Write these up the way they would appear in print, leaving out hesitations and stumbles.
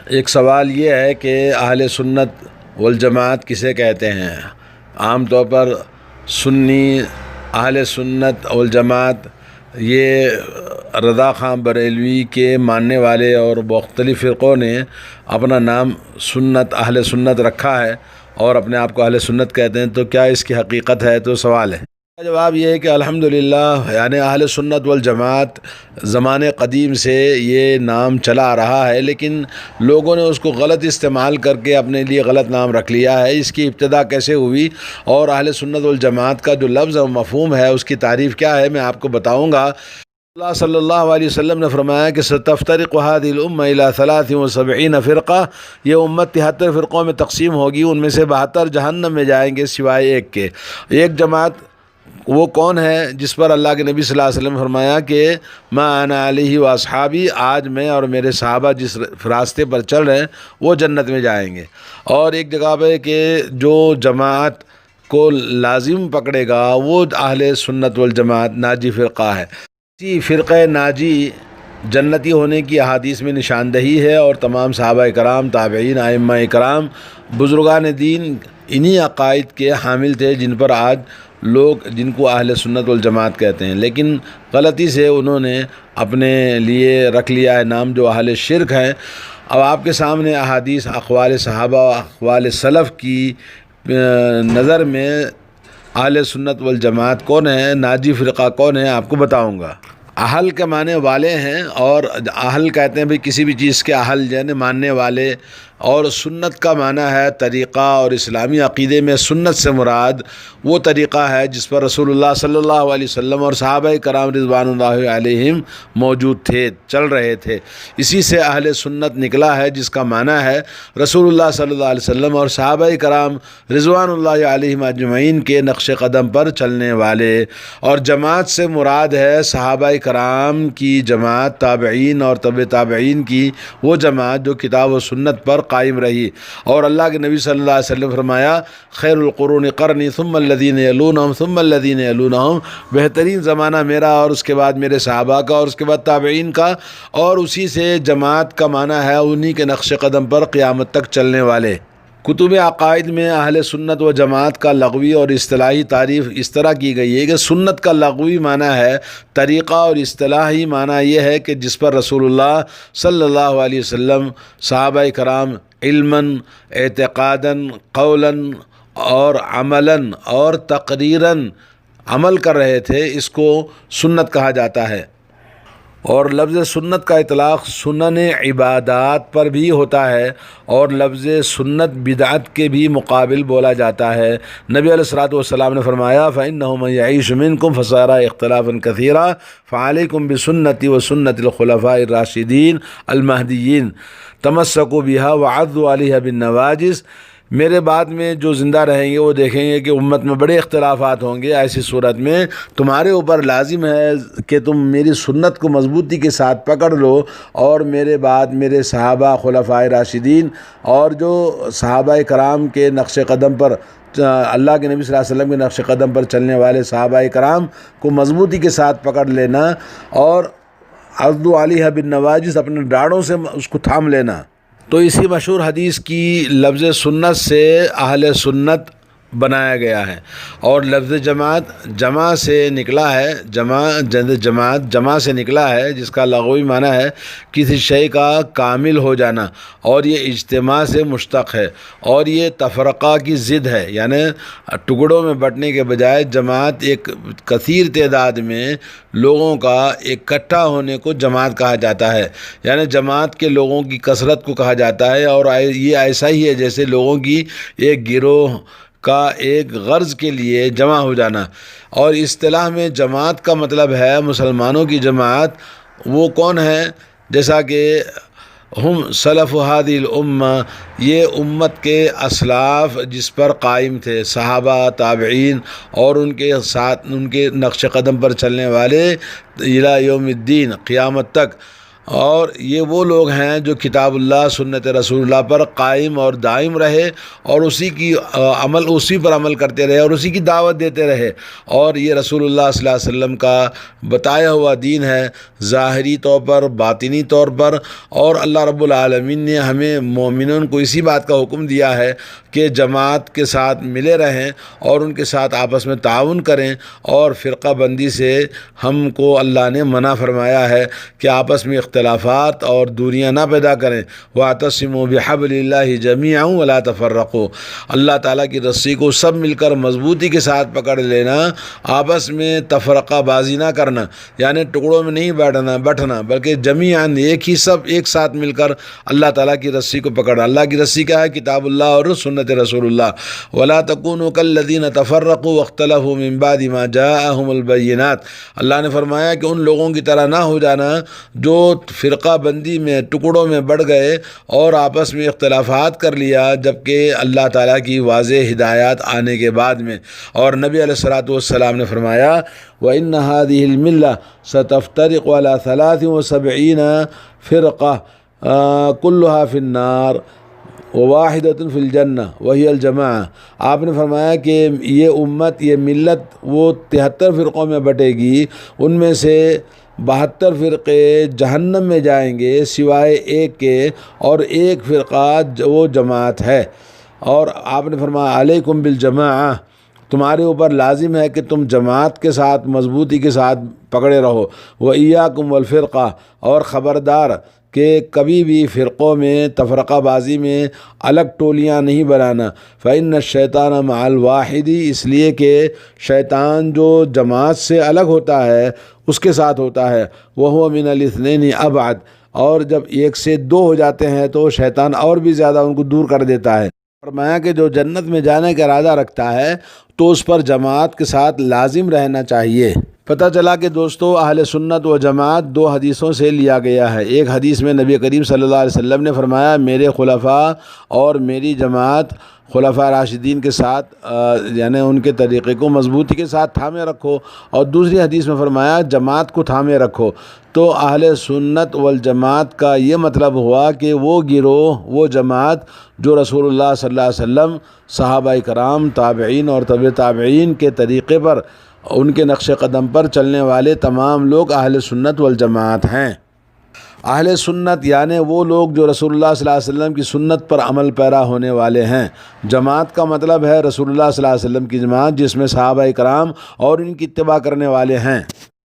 ایک سوال یہ ہے کہ اہل سنت والجماعت کسے کہتے ہیں؟ عام طور پر سنی اہل سنت والجماعت یہ رضا خان بریلوی کے ماننے والے اور مختلف فرقوں نے اپنا نام سنت اہل سنت رکھا ہے اور اپنے آپ کو اہل سنت کہتے ہیں، تو کیا اس کی حقیقت ہے؟ تو سوال ہے۔ جواب یہ ہے کہ الحمدللہ یعنی اہل سنت والجماعت زمانے قدیم سے یہ نام چلا آ رہا ہے، لیکن لوگوں نے اس کو غلط استعمال کر کے اپنے لیے غلط نام رکھ لیا ہے۔ اس کی ابتدا کیسے ہوئی اور اہل سنت والجماعت کا جو لفظ و مفہوم ہے اس کی تعریف کیا ہے، میں آپ کو بتاؤں گا۔ اللہ صلی اللہ علیہ وسلم نے فرمایا کہ ستفترق هذه الامه الى 73 فرقہ، یہ امت 73 فرقوں میں تقسیم ہوگی، ان میں سے 72 جہنم میں جائیں گے سوائے ایک کے۔ ایک جماعت وہ کون ہے جس پر اللہ کے نبی صلی اللہ علیہ وسلم نے فرمایا کہ ما انا علیہ و اصحابی، آج میں اور میرے صحابہ جس راستے پر چل رہے ہیں وہ جنت میں جائیں گے۔ اور ایک جگہ پہ کہ جو جماعت کو لازم پکڑے گا وہ اہل سنت والجماعت ناجی فرقہ ہے۔ اسی فرقہ ناجی جنتی ہونے کی احادیث میں نشاندہی ہے، اور تمام صحابہ کرام، تابعین، ائمہ کرام، بزرگان دین انہی عقائد کے حامل تھے جن پر آج لوگ جن کو اہل سنت والجماعت کہتے ہیں، لیکن غلطی سے انہوں نے اپنے لیے رکھ لیا ہے نام جو اہل شرک ہیں۔ اب آپ کے سامنے احادیث، اقوال صحابہ، اقوال سلف کی نظر میں اہل سنت والجماعت کون ہے، ناجی فرقہ کون ہے، آپ کو بتاؤں گا۔ اہل کے معنی والے ہیں، اور اہل کہتے ہیں بھی کسی بھی چیز کے اہل یعنی ماننے والے، اور سنت کا معنی ہے طریقہ، اور اسلامی عقیدے میں سنت سے مراد وہ طریقہ ہے جس پر رسول اللہ صلی اللہ علیہ وسلم اور صحابہ کرام رضوان اللہ علیہم موجود تھے، چل رہے تھے۔ اسی سے اہل سنت نکلا ہے جس کا معنی ہے رسول اللہ صلی اللہ علیہ وسلم اور صحابہ کرام رضوان اللہ علیہم اجمعین کے نقش قدم پر چلنے والے۔ اور جماعت سے مراد ہے صحابہ کرام کی جماعت، تابعین اور تبع تابعین کی وہ جماعت جو کتاب و سنت پر قائم رہی۔ اور اللہ کے نبی صلی اللہ علیہ وسلم نے فرمایا خیر القرون قرنی ثم الذین یلونہم ثم الذین یلونہم، بہترین زمانہ میرا اور اس کے بعد میرے صحابہ کا اور اس کے بعد تابعین کا۔ اور اسی سے جماعت کا معنی ہے انہی کے نقش قدم پر قیامت تک چلنے والے۔ کتب عقائد میں اہل سنت و جماعت کا لغوی اور اصطلاحی تعریف اس طرح کی گئی ہے کہ سنت کا لغوی معنی ہے طریقہ، اور اصطلاحی معنی یہ ہے کہ جس پر رسول اللہ صلی اللہ علیہ وسلم، صحابہ کرام علماً، اعتقاداً، قولاً اور عملاً اور تقریراً عمل کر رہے تھے، اس کو سنت کہا جاتا ہے۔ اور لفظ سنت کا اطلاق سنن عبادات پر بھی ہوتا ہے، اور لفظ سنت بدعت کے بھی مقابل بولا جاتا ہے۔ نبی علیہ الصلوۃ والسلام نے فرمایا فَإِنَّهُ مَن يَعِيشُ مِنكُمْ فَسَيَرَىٰ اخْتِلَافًا كَثِيرًا فَعَلَيْكُمْ بِسُنَّتِي وَسُنَّةِ الْخُلَفَاءِ الرَّاشِدِينَ الْمَهْدِيِّينَ تَمَسَّكُوا بِهَا وَعَضُّوا عَلَيْهَا بِالنَّوَاجِذ۔ میرے بعد میں جو زندہ رہیں گے وہ دیکھیں گے کہ امت میں بڑے اختلافات ہوں گے، ایسی صورت میں تمہارے اوپر لازم ہے کہ تم میری سنت کو مضبوطی کے ساتھ پکڑ لو، اور میرے بعد میرے صحابہ خلفائے راشدین اور جو صحابہ کرام کے نقش قدم پر، اللہ کے نبی صلی اللہ علیہ وسلم کے نقش قدم پر چلنے والے صحابہ کرام کو مضبوطی کے ساتھ پکڑ لینا، اور عضوا علیہا بالنواجذ اپنے ڈاڑوں سے اس کو تھام لینا۔ تو اسی مشہور حدیث کی لفظ سنت سے اہل سنت بنایا گیا ہے، اور لفظ جماعت جمع سے نکلا ہے، جمع سے نکلا ہے جس کا لغوی معنی ہے کسی شے کا کامل ہو جانا، اور یہ اجتماع سے مشتق ہے، اور یہ تفرقہ کی ضد ہے، یعنی ٹکڑوں میں بٹنے کے بجائے جماعت ایک کثیر تعداد میں لوگوں کا اکٹھا ہونے کو جماعت کہا جاتا ہے، یعنی جماعت کے لوگوں کی کثرت کو کہا جاتا ہے۔ اور یہ ایسا ہی ہے جیسے لوگوں کی ایک گروہ کا ایک غرض کے لیے جمع ہو جانا۔ اور اصطلاح میں جماعت کا مطلب ہے مسلمانوں کی جماعت۔ وہ کون ہے؟ جیسا کہ ہم سلف هذه الامہ، یہ امت کے اسلاف جس پر قائم تھے، صحابہ، تابعین اور ان کے ساتھ ان کے نقش قدم پر چلنے والے الی یوم الدین، قیامت تک۔ اور یہ وہ لوگ ہیں جو کتاب اللہ سنت رسول اللہ پر قائم اور دائم رہے اور اسی پر عمل کرتے رہے اور اسی کی دعوت دیتے رہے، اور یہ رسول اللہ صلی اللہ علیہ وسلم کا بتایا ہوا دین ہے ظاہری طور پر، باطنی طور پر، اور اللہ رب العالمین نے ہمیں مومنون کو اسی بات کا حکم دیا ہے کہ جماعت کے ساتھ ملے رہیں اور ان کے ساتھ آپس میں تعاون کریں، اور فرقہ بندی سے ہم کو اللہ نے منع فرمایا ہے کہ آپس میں اختلافات اور دوریاں نہ پیدا کریں۔ وَاعْتَصِمُوا بِحَبْلِ اللَّهِ جَمِيعًا وَلَا تَفَرَّقُوا، اللہ تعالیٰ کی رسی کو سب مل کر مضبوطی کے ساتھ پکڑ لینا، آپس میں تفرقہ بازی نہ کرنا، یعنی ٹکڑوں میں نہیں بیٹھنا بلکہ جمیعاً ایک ساتھ مل کر اللہ تعالیٰ کی رسی کو پکڑنا۔ اللہ کی رسی کیا ہے؟ کتاب اللہ اور سنت رسول اللہ۔ وَلَا تَكُونُوا كَالَّذِينَ تَفَرَّقُوا وَاخْتَلَفُوا مِن بَعْدِ مَا جَاءَهُمُ الْبَيِّنَاتُ، اللہ نے فرمایا کہ ان لوگوں کی طرح نہ ہو جانا جو فرقہ بندی میں ٹکڑوں میں بڑھ گئے اور آپس میں اختلافات کر لیا جبکہ اللہ تعالیٰ کی واضح ہدایات آنے کے بعد میں۔ اور نبی علیہ الصلوۃ والسلام نے فرمایا وَإِنَّ هَذِهِ الْمِلَّةَ سَتَفْتَرِقُ عَلَى 73 فِرْقَةً كُلُّهَا فِي النَّارِ وَوَاحِدَةٌ فِي الْجَنَّةِ وَهِيَ الْجَمَاعَةُ، آپ نے فرمایا کہ یہ امت، یہ ملت وہ 73 فرقوں میں بٹے گی، ان میں سے 72 فرقے جہنم میں جائیں گے سوائے ایک کے، اور ایک فرقہ وہ جماعت ہے۔ اور آپ نے فرمایا علیکم بالجماعہ، تمہارے اوپر لازم ہے کہ تم جماعت کے ساتھ مضبوطی کے ساتھ پکڑے رہو۔ وَإِيَّاكُمْ وَالْفِرْقَةَ، اور خبردار کہ کبھی بھی فرقوں میں تفرقہ بازی میں الگ ٹولیاں نہیں بنانا۔ فَإِنَّ الشَّيْطَانَ مَعَ الْوَاحِدِ، اس لیے کہ شیطان جو جماعت سے الگ ہوتا ہے اس کے ساتھ ہوتا ہے۔ وَهُوَ مِنَ الْإِثْنَيْنِ أَبْعَدُ، اور جب ایک سے دو ہو جاتے ہیں تو شیطان اور بھی زیادہ ان کو دور کر دیتا ہے۔ فرمایا کہ جو جنت میں جانے کا ارادہ رکھتا ہے تو اس پر جماعت کے ساتھ لازم رہنا چاہیے۔ پتہ چلا کہ دوستو اہل سنت و جماعت دو حدیثوں سے لیا گیا ہے۔ ایک حدیث میں نبی کریم صلی اللہ علیہ وسلم نے فرمایا میرے خلفاء اور میری جماعت خلفاء راشدین کے ساتھ یعنی ان کے طریقے کو مضبوطی کے ساتھ تھامے رکھو، اور دوسری حدیث میں فرمایا جماعت کو تھامے رکھو۔ تو اہل سنت والجماعت کا یہ مطلب ہوا کہ وہ گروہ، وہ جماعت جو رسول اللہ صلی اللہ علیہ وسلم، صحابہ کرام، تابعین اور تبع تابعین کے طریقے پر، ان کے نقش قدم پر چلنے والے تمام لوگ اہل سنت والجماعت ہیں۔ اہل سنت یعنی وہ لوگ جو رسول اللہ صلی اللہ علیہ وسلم کی سنت پر عمل پیرا ہونے والے ہیں۔ جماعت کا مطلب ہے رسول اللہ صلی اللہ علیہ وسلم کی جماعت جس میں صحابہ کرام اور ان کی اتباع کرنے والے ہیں۔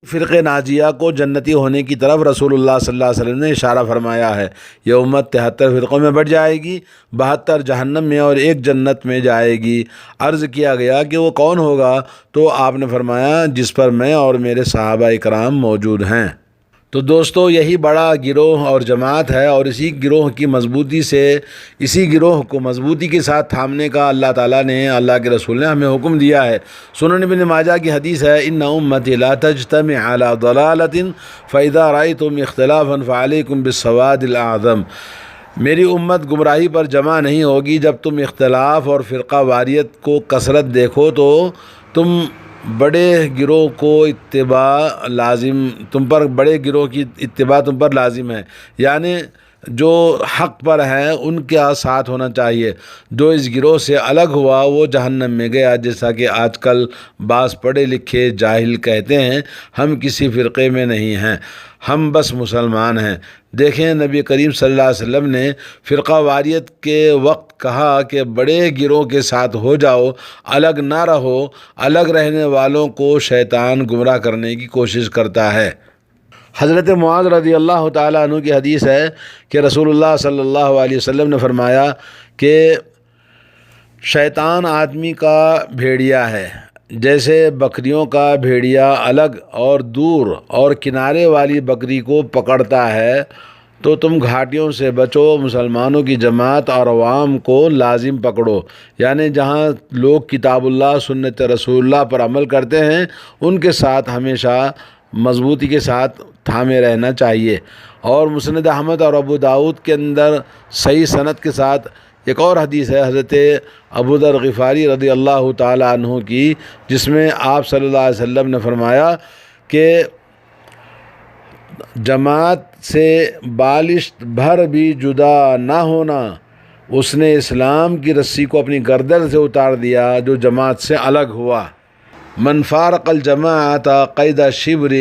فرقہ ناجیہ کو جنتی ہونے کی طرف رسول اللہ صلی اللہ علیہ وسلم نے اشارہ فرمایا ہے۔ یہ امت 73 فرقوں میں بٹ جائے گی، 72 جہنم میں اور ایک جنت میں جائے گی۔ عرض کیا گیا کہ وہ کون ہوگا؟ تو آپ نے فرمایا جس پر میں اور میرے صحابہ کرام موجود ہیں۔ تو دوستو یہی بڑا گروہ اور جماعت ہے، اور اسی گروہ کی مضبوطی سے، اسی گروہ کو مضبوطی کے ساتھ تھامنے کا اللہ تعالیٰ نے، اللہ کے رسول نے ہمیں حکم دیا ہے۔ سنن ابن ماجہ کی حدیث ہے ان امتی لا تجتمع علی ضلالۃ فاذا رأیتم اختلافا فعلیکم بالسواد الاعظم، میری امت گمراہی پر جمع نہیں ہوگی جب تم اختلاف اور فرقہ واریت کو کثرت دیکھو تو تم بڑے گروہ کو اتباع لازم، تم پر بڑے گروہ کی اتباع تم پر لازم ہے، یعنی جو حق پر ہیں ان کے ساتھ ہونا چاہیے۔ جو اس گروہ سے الگ ہوا وہ جہنم میں گیا، جیسا کہ آج کل بعض پڑھے لکھے جاہل کہتے ہیں ہم کسی فرقے میں نہیں ہیں، ہم بس مسلمان ہیں۔ دیکھیں نبی کریم صلی اللہ علیہ وسلم نے فرقہ واریت کے وقت کہا کہ بڑے گروہ کے ساتھ ہو جاؤ، الگ نہ رہو، الگ رہنے والوں کو شیطان گمراہ کرنے کی کوشش کرتا ہے۔ حضرت معاذ رضی اللہ تعالیٰ عنہ کی حدیث ہے کہ رسول اللہ صلی اللہ علیہ وسلم نے فرمایا کہ شیطان آدمی کا بھیڑیا ہے، جیسے بکریوں کا بھیڑیا الگ اور دور اور کنارے والی بکری کو پکڑتا ہے، تو تم گھاٹیوں سے بچو، مسلمانوں کی جماعت اور عوام کو لازم پکڑو، یعنی جہاں لوگ کتاب اللہ سنت رسول اللہ پر عمل کرتے ہیں ان کے ساتھ ہمیشہ مضبوطی کے ساتھ تھامے رہنا چاہیے۔ اور مسند احمد اور ابو داؤد کے اندر صحیح سند کے ساتھ ایک اور حدیث ہے حضرت ابو ذر غفاری رضی اللہ تعالی عنہ کی، جس میں آپ صلی اللہ علیہ وسلم نے فرمایا کہ جماعت سے بالشت بھر بھی جدا نہ ہونا، اس نے اسلام کی رسی کو اپنی گردن سے اتار دیا جو جماعت سے الگ ہوا۔ من فارق الجماعت قید شبر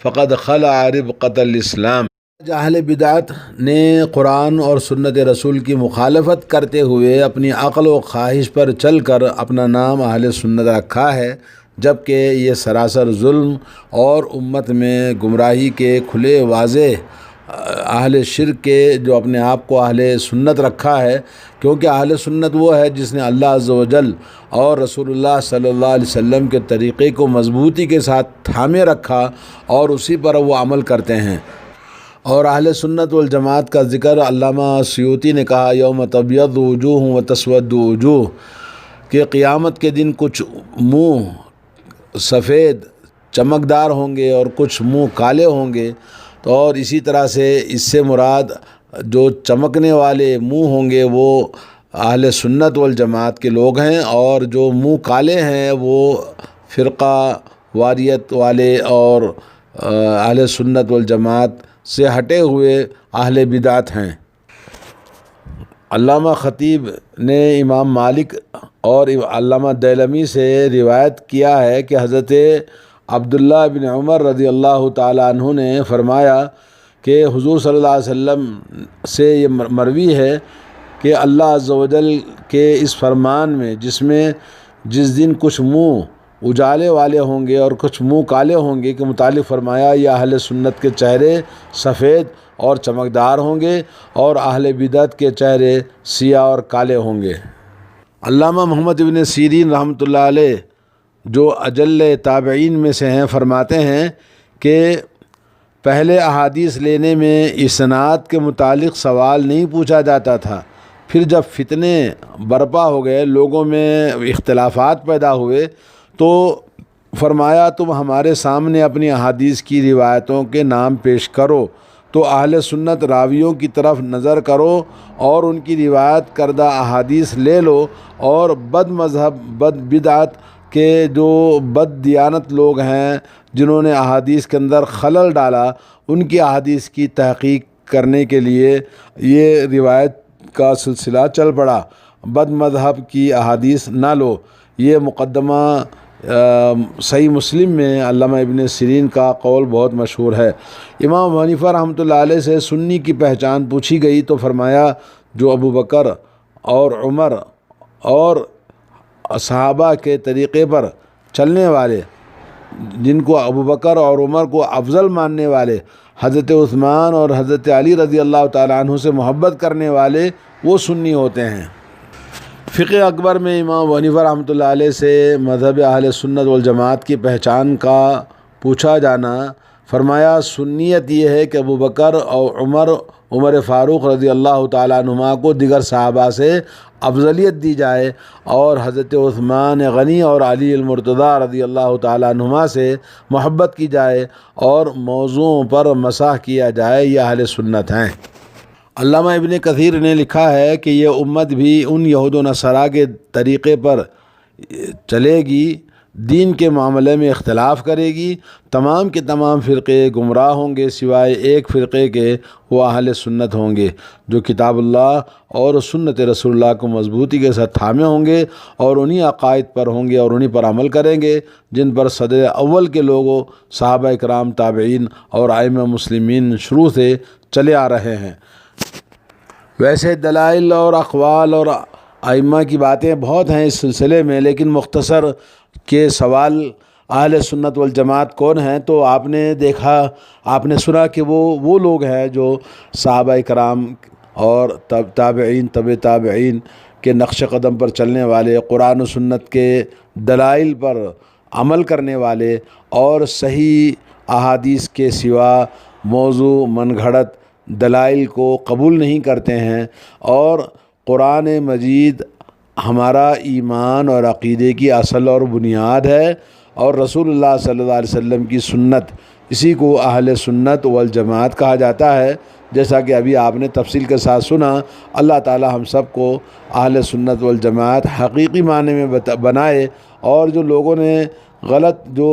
فقد خلع ربقۃ الاسلام۔ اہل بدعت نے قرآن اور سنت رسول کی مخالفت کرتے ہوئے اپنی عقل و خواہش پر چل کر اپنا نام اہل سنت رکھا ہے، جبکہ یہ سراسر ظلم اور امت میں گمراہی کے کھلے واضح اہل شرک کے جو اپنے آپ کو اہل سنت رکھا ہے، کیونکہ اہل سنت وہ ہے جس نے اللہ عز و جل اور رسول اللہ صلی اللہ علیہ وسلم کے طریقے کو مضبوطی کے ساتھ تھامے رکھا اور اسی پر وہ عمل کرتے ہیں۔ اور اہل سنت والجماعت کا ذکر علامہ سیوطی نے کہا یوم تبیض وجوہ و تسود وجوہ، کہ قیامت کے دن کچھ منہ سفید چمکدار ہوں گے اور کچھ منہ کالے ہوں گے، تو اور اسی طرح سے اس سے مراد جو چمکنے والے منہ ہوں گے وہ اہل سنت والجماعت کے لوگ ہیں، اور جو منہ کالے ہیں وہ فرقہ واریت والے اور اہل سنت والجماعت سے ہٹے ہوئے اہل بدعت ہیں۔ علامہ خطیب نے امام مالک اور علامہ دیلمی سے روایت کیا ہے کہ حضرت عبداللہ بن عمر رضی اللہ تعالیٰ عنہ نے فرمایا کہ حضور صلی اللہ علیہ وسلم سے یہ مروی ہے کہ اللہ عز و جل کے اس فرمان میں جس دن کچھ منہ اجالے والے ہوں گے اور کچھ منہ کالے ہوں گے کے متعلق فرمایا یہ اہل سنت کے چہرے سفید اور چمکدار ہوں گے اور اہل بدعت کے چہرے سیاہ اور کالے ہوں گے۔ علامہ محمد ابن سیرین رحمۃ اللہ علیہ جو اجل تابعین میں سے ہیں فرماتے ہیں کہ پہلے احادیث لینے میں اسناد کے متعلق سوال نہیں پوچھا جاتا تھا، پھر جب فتنے برپا ہو گئے، لوگوں میں اختلافات پیدا ہوئے، تو فرمایا تم ہمارے سامنے اپنی احادیث کی روایتوں کے نام پیش کرو، تو اہل سنت راویوں کی طرف نظر کرو اور ان کی روایت کردہ احادیث لے لو، اور بد مذہب بد بدعت کے جو بد دیانت لوگ ہیں جنہوں نے احادیث کے اندر خلل ڈالا ان کی احادیث کی تحقیق کرنے کے لیے یہ روایت کا سلسلہ چل پڑا۔ بد مذہب کی احادیث نہ لو، یہ مقدمہ صحیح مسلم میں علامہ ابن سیرین کا قول بہت مشہور ہے۔ امام ابو حنیفہ رحمۃ اللہ علیہ سے سنی کی پہچان پوچھی گئی تو فرمایا جو ابو بکر اور عمر اور صحابہ کے طریقے پر چلنے والے، جن کو ابو بکر اور عمر کو افضل ماننے والے، حضرت عثمان اور حضرت علی رضی اللہ تعالیٰ عنہ سے محبت کرنے والے، وہ سنی ہوتے ہیں۔ فقہ اکبر میں امام ابو حنیفہ رحمۃ اللہ علیہ سے مذہب اہل سنت والجماعت کی پہچان کا پوچھا جانا، فرمایا سنیت یہ ہے کہ ابو بکر اور عمر فاروق رضی اللہ تعالیٰ عنہما کو دیگر صحابہ سے افضلیت دی جائے، اور حضرت عثمان غنی اور علی المرتضیٰ رضی اللہ تعالیٰ عنہما سے محبت کی جائے اور موضوعوں پر مسح کیا جائے، یہ اہل سنت ہیں۔ علامہ ابن کثیر نے لکھا ہے کہ یہ امت بھی ان یہود و نصارا کے طریقے پر چلے گی، دین کے معاملے میں اختلاف کرے گی، تمام کے تمام فرقے گمراہ ہوں گے سوائے ایک فرقے کے، وہ اہل سنت ہوں گے جو کتاب اللہ اور سنت رسول اللہ کو مضبوطی کے ساتھ تھامے ہوں گے اور انہی عقائد پر ہوں گے اور انہی پر عمل کریں گے جن پر صدر اول کے لوگوں صحابہ اکرام، تابعین اور ائمہ مسلمین شروع سے چلے آ رہے ہیں۔ ویسے دلائل اور اقوال اور ائمہ کی باتیں بہت ہیں اس سلسلے میں، لیکن مختصر کے سوال اہل سنت والجماعت کون ہیں تو آپ نے سنا کہ وہ لوگ ہیں جو صحابہ کرام اور تابعین، تابعین کے نقش قدم پر چلنے والے، قرآن و سنت کے دلائل پر عمل کرنے والے اور صحیح احادیث کے سوا موضوع من گھڑت دلائل کو قبول نہیں کرتے ہیں، اور قرآن مجید ہمارا ایمان اور عقیدے کی اصل اور بنیاد ہے، اور رسول اللہ صلی اللہ علیہ وسلم کی سنت، اسی کو اہل سنت والجماعت کہا جاتا ہے۔ جیسا کہ ابھی آپ نے تفصیل کے ساتھ سنا، اللہ تعالی ہم سب کو اہل سنت والجماعت حقیقی معنی میں بنائے، اور جو لوگوں نے غلط جو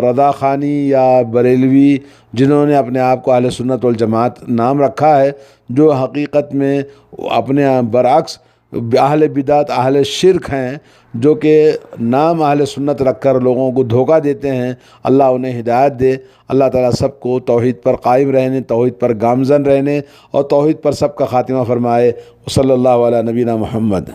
رضا خانی یا بریلوی جنہوں نے اپنے آپ کو اہل سنت والجماعت نام رکھا ہے، جو حقیقت میں اپنے برعکس اہل بدعت اہل شرک ہیں، جو کہ نام اہل سنت رکھ کر لوگوں کو دھوکہ دیتے ہیں، اللہ انہیں ہدایت دے۔ اللہ تعالیٰ سب کو توحید پر قائم رہنے، توحید پر گامزن رہنے اور توحید پر سب کا خاتمہ فرمائے۔ صلی اللہ علیہ نبینا محمد۔